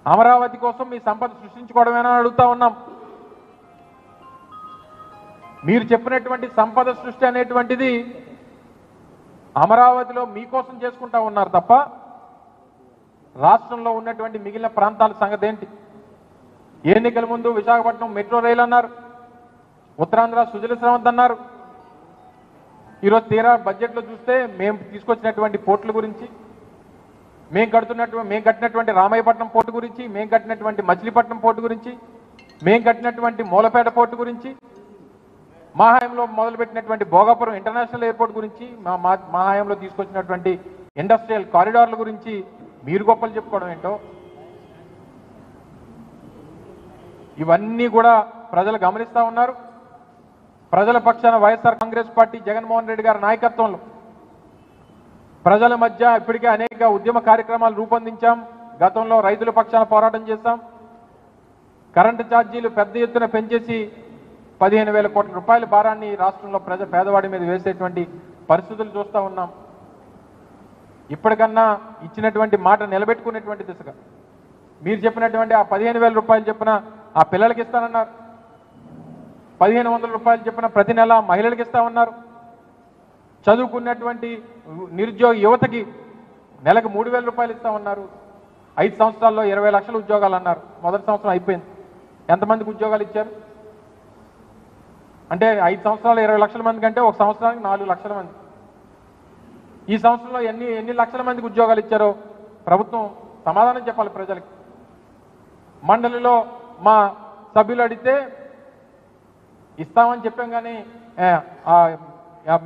అమరావతి కోసం మీ సంపద సృష్టించుకోవడమేనా అడుగుతా ఉన్నాం. మీరు చెప్పినటువంటి సంపద సృష్టి అనేటువంటిది అమరావతిలో మీకోసం చేసుకుంటా ఉన్నారు తప్ప రాష్ట్రంలో ఉన్నటువంటి మిగిలిన ప్రాంతాల సంగతి ఏంటి? ఎన్నికల ముందు విశాఖపట్నం మెట్రో రైలు అన్నారు, ఉత్తరాంధ్ర సుజల స్రవంతి అన్నారు. ఈరోజు తీరా బడ్జెట్లో చూస్తే మేము తీసుకొచ్చినటువంటి పోర్టుల గురించి, మేము కట్టినటువంటి రామాయపట్నం పోర్టు గురించి, మేము కట్టినటువంటి మచిలీపట్నం పోర్టు గురించి, మేము కట్టినటువంటి మూలపేట పోర్టు గురించి, మా హయాంలో మొదలుపెట్టినటువంటి భోగాపురం ఇంటర్నేషనల్ ఎయిర్పోర్ట్ గురించి, మా హయాంలో తీసుకొచ్చినటువంటి ఇండస్ట్రియల్ కారిడార్ల గురించి మీరు గొప్పలు చెప్పుకోవడం ఏంటో ఇవన్నీ కూడా ప్రజలు గమనిస్తూ ఉన్నారు. ప్రజల పక్షాన వైఎస్ఆర్ కాంగ్రెస్ పార్టీ జగన్మోహన్ రెడ్డి గారి నాయకత్వంలో ప్రజల మధ్య ఇప్పటికే అనేక ఉద్యమ కార్యక్రమాలు రూపొందించాం. గతంలో రైతుల పక్షాన పోరాటం చేశాం. కరెంటు ఛార్జీలు పెద్ద ఎత్తున పెంచేసి 15,000 కోట్ల రూపాయల భారాన్ని రాష్ట్రంలో పేదవాడి మీద వేసేటువంటి పరిస్థితులు చూస్తూ ఉన్నాం. ఇప్పటికన్నా ఇచ్చినటువంటి మాట నిలబెట్టుకునేటువంటి దిశగా మీరు చెప్పినటువంటి ఆ 15,000 రూపాయలు చెప్పిన ఆ పిల్లలకి ఇస్తానన్నారు, 1,500 రూపాయలు చెప్పిన ప్రతి నెల మహిళలకు ఇస్తామన్నారు. చదువుకున్నటువంటి నిరుద్యోగ యువతకి నెలకు 3,000 రూపాయలు ఇస్తామన్నారు. 5 సంవత్సరాల్లో 20 లక్షల ఉద్యోగాలు అన్నారు. మొదటి సంవత్సరం అయిపోయింది. ఎంతమందికి ఉద్యోగాలు ఇచ్చారు? అంటే 5 సంవత్సరాలు 20 లక్షల మంది కంటే ఒక సంవత్సరానికి 4 లక్షల మంది. ఈ సంవత్సరంలో ఎన్ని లక్షల మందికి ఉద్యోగాలు ఇచ్చారో ప్రభుత్వం సమాధానం చెప్పాలి ప్రజలకి. మండలిలో మా సభ్యులు అడిగితే ఇస్తామని చెప్పాం కానీ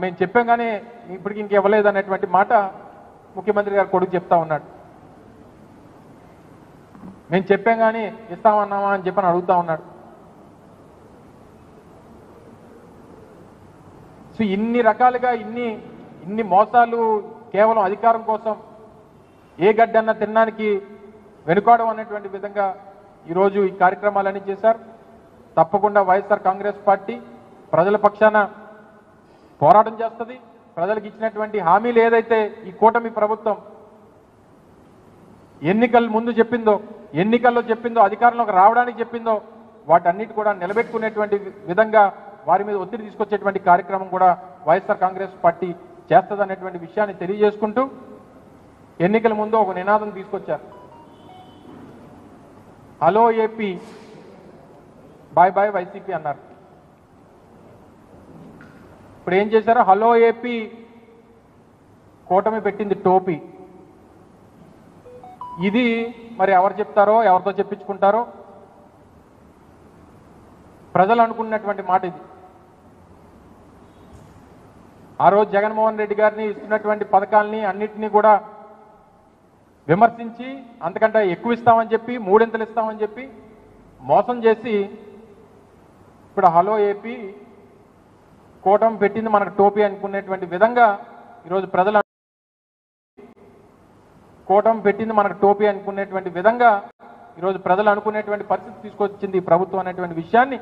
మేము చెప్పాం కానీ ఇప్పటికి ఇంక ఇవ్వలేదు అనేటువంటి మాట ముఖ్యమంత్రి గారు కొడుకు చెప్తా ఉన్నాడు. మేము చెప్పాం కానీ ఇస్తామన్నామా అని చెప్పని అడుగుతా ఉన్నాడు. సో ఇన్ని రకాలుగా ఇన్ని మోసాలు కేవలం అధికారం కోసం ఏ గడ్డన్నా తినడానికి వెనుకాడం అనేటువంటి విధంగా ఈరోజు ఈ కార్యక్రమాలన్నీ చేశారు. తప్పకుండా వైఎస్ఆర్ కాంగ్రెస్ పార్టీ ప్రజల పక్షాన పోరాటం చేస్తుంది. ప్రజలకు ఇచ్చినటువంటి హామీలు ఏదైతే ఈ కూటమి ప్రభుత్వం ఎన్నికల ముందు చెప్పిందో, ఎన్నికల్లో చెప్పిందో, అధికారంలోకి రావడానికి చెప్పిందో వాటన్నిటి కూడా నిలబెట్టుకునేటువంటి విధంగా వారి మీద ఒత్తిడి తీసుకొచ్చేటువంటి కార్యక్రమం కూడా వైఎస్ఆర్ కాంగ్రెస్ పార్టీ చేస్తుందనేటువంటి విషయాన్ని తెలియజేసుకుంటూ ఎన్నికల ముందు ఒక నినాదం తీసుకొచ్చారు. Hello AP, bye bye YCP అన్నారు. ఇప్పుడు ఏం చేశారు? హలో ఏపీ కూటమి పెట్టింది టోపీ. ఇది మరి ఎవరు చెప్తారో, ఎవరితో చెప్పించుకుంటారో ప్రజలు అనుకున్నటువంటి మాట ఇది. ఆ రోజు జగన్మోహన్ రెడ్డి గారిని ఇస్తున్నటువంటి పథకాలని అన్నిటినీ కూడా విమర్శించి అంతకంటే ఎక్కువ ఇస్తామని చెప్పి 3 ఇస్తామని చెప్పి మోసం చేసి ఇప్పుడు హలో ఏపీ కూటమి పెట్టింది మనకు టోపీ అనుకునేటువంటి విధంగా ఈరోజు ప్రజలు కూటమి పెట్టింది మనకు టోపీ అనుకునేటువంటి విధంగా ఈరోజు ప్రజలు అనుకునేటువంటి పరిస్థితి తీసుకొచ్చింది ఈ ప్రభుత్వం అనేటువంటి విషయాన్ని